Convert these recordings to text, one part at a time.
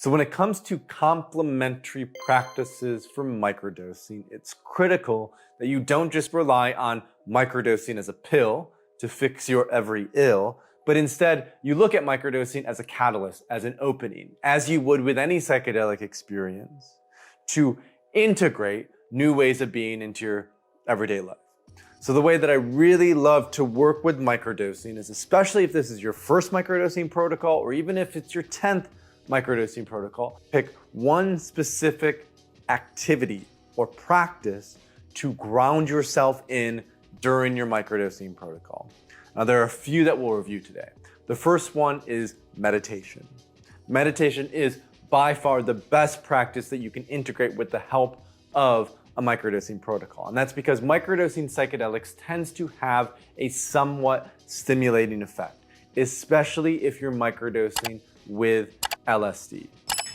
So when it comes to complementary practices for microdosing, it's critical that you don't just rely on microdosing as a pill to fix your every ill, but instead you look at microdosing as a catalyst, as an opening, as you would with any psychedelic experience, to integrate new ways of being into your everyday life. So the way that I really love to work with microdosing is, especially if this is your first microdosing protocol, or even if it's your 10th microdosing protocol, pick one specific activity or practice to ground yourself in during your microdosing protocol. Now, there are a few that we'll review today. The first one is meditation. Meditation is by far the best practice that you can integrate with the help of a microdosing protocol. And that's because microdosing psychedelics tends to have a somewhat stimulating effect, especially if you're microdosing with LSD.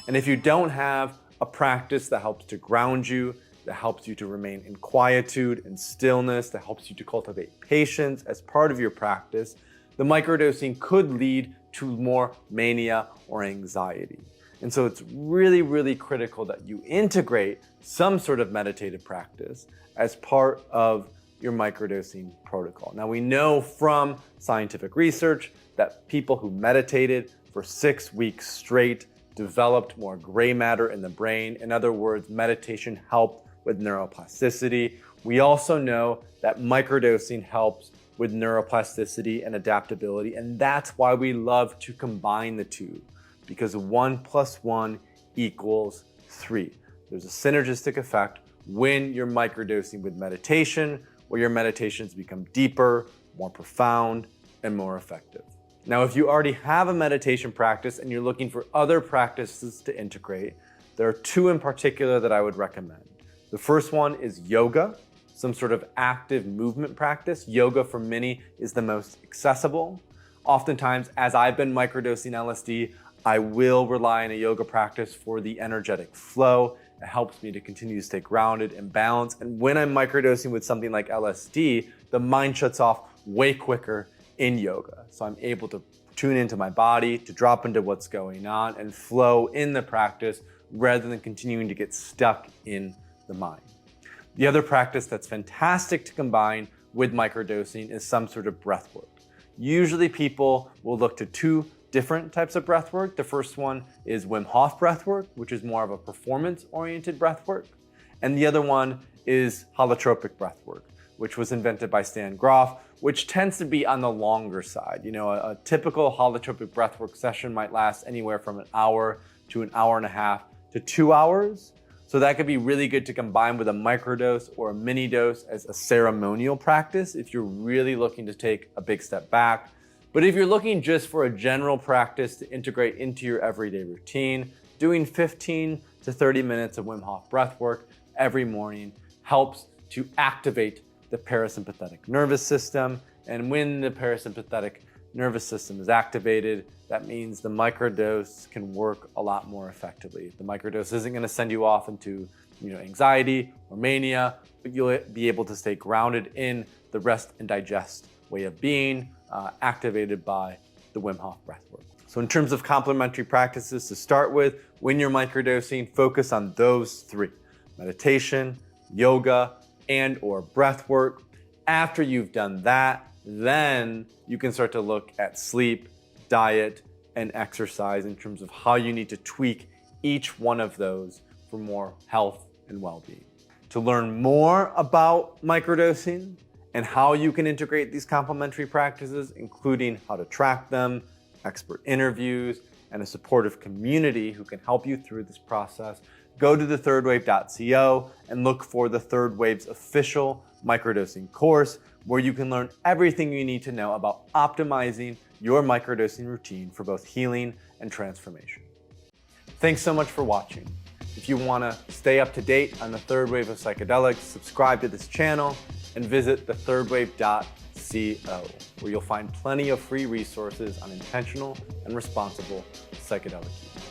And if you don't have a practice that helps to ground you, that helps you to remain in quietude and stillness, that helps you to cultivate patience as part of your practice, the microdosing could lead to more mania or anxiety. And so it's really, really critical that you integrate some sort of meditative practice as part of your microdosing protocol. Now, we know from scientific research that people who meditated for 6 weeks straight developed more gray matter in the brain. In other words, meditation helped with neuroplasticity. We also know that microdosing helps with neuroplasticity and adaptability, and that's why we love to combine the two, because 1 + 1 = 3. There's a synergistic effect when you're microdosing with meditation, where your meditations become deeper, more profound, and more effective. Now, if you already have a meditation practice and you're looking for other practices to integrate, there are 2 in particular that I would recommend. The first one is yoga, some sort of active movement practice. Yoga for many is the most accessible. Oftentimes, as I've been microdosing LSD, I will rely on a yoga practice for the energetic flow. It helps me to continue to stay grounded and balanced. And when I'm microdosing with something like LSD, the mind shuts off way quicker in yoga. So I'm able to tune into my body, to drop into what's going on and flow in the practice rather than continuing to get stuck in the mind. The other practice that's fantastic to combine with microdosing is some sort of breath work. Usually people will look to 2 different types of breath work. The first one is Wim Hof breath work, which is more of a performance-oriented breath work. And the other one is holotropic breath work, which was invented by Stan Grof, which tends to be on the longer side. You know, a typical holotropic breathwork session might last anywhere from an hour to an hour and a half to 2 hours. So that could be really good to combine with a microdose or a mini dose as a ceremonial practice if you're really looking to take a big step back. But if you're looking just for a general practice to integrate into your everyday routine, doing 15 to 30 minutes of Wim Hof breathwork every morning helps to activate the parasympathetic nervous system. And when the parasympathetic nervous system is activated, that means the microdose can work a lot more effectively. The microdose isn't going to send you off into anxiety or mania, but you'll be able to stay grounded in the rest and digest way of being, activated by the Wim Hof breathwork. So in terms of complementary practices to start with, when you're microdosing, focus on those 3: meditation, yoga, and or breath work. After you've done that, then you can start to look at sleep, diet, and exercise in terms of how you need to tweak each one of those for more health and well-being. To learn more about microdosing and how you can integrate these complementary practices, including how to track them, expert interviews, and a supportive community who can help you through this process, go to thethirdwave.co and look for the Third Wave's official microdosing course, where you can learn everything you need to know about optimizing your microdosing routine for both healing and transformation. Thanks so much for watching. If you want to stay up to date on the third wave of psychedelics, subscribe to this channel and visit thethirdwave.co, where you'll find plenty of free resources on intentional and responsible psychedelic use.